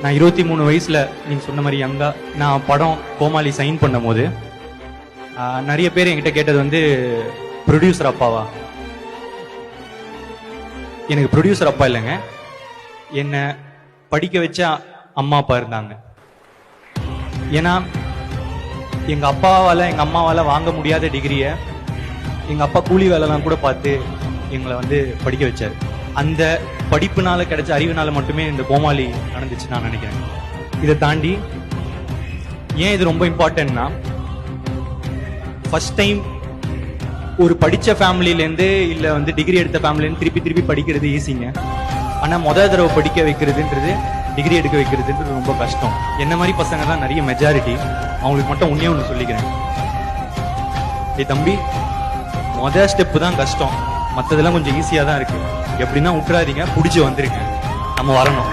நான் 23 வயசுல நீங்க சொன்ன மாதிரி யங்கா நான் படம் கோமாளி சைன் பண்ணும் போது நிறைய பேர் என்கிட்ட கேட்டது வந்து ப்ரொடியூசர் அப்பாவா. எனக்கு ப்ரொடியூசர் அப்பா இல்லைங்க, என்னை படிக்க வச்ச அம்மா அப்பா இருந்தாங்க. ஏன்னா எங்க அப்பாவால எங்க அம்மாவால வாங்க முடியாத டிகிரியை எங்க அப்பா கூலி வேலைலாம் கூட பார்த்து எங்களை வந்து படிக்க வச்சாரு. அந்த படிப்புனால கிடைச்ச அறிவுனால மட்டுமே இந்த கோமாளி நடந்துச்சு நான் நினைக்கிறேன். இதை தாண்டி ஏன் இது ரொம்ப இம்பார்ட்டன்ட்னா, ஃபர்ஸ்ட் டைம் ஒரு படிச்ச ஃபேமிலியிலேருந்து இல்லை வந்து டிகிரி எடுத்த ஃபேமிலியிலேருந்து திருப்பி திருப்பி படிக்கிறது ஈஸிங்க. ஆனால் முதல் தடவை படிக்க வைக்கிறதுன்றது, டிகிரி எடுக்க வைக்கிறதுன்றது ரொம்ப கஷ்டம். என்ன மாதிரி பசங்க தான் நிறைய மெஜாரிட்டி. அவங்களுக்கு மட்டும் உன்னே ஒன்று சொல்லிக்கிறேன், தம்பி முதல் ஸ்டெப்பு தான் கஷ்டம், மற்றதெல்லாம் கொஞ்சம் ஈஸியாக தான் இருக்கு. எப்படின்னா விட்டுறாதீங்க, பிடிச்சி வந்துருங்க, நம்ம வரணும்.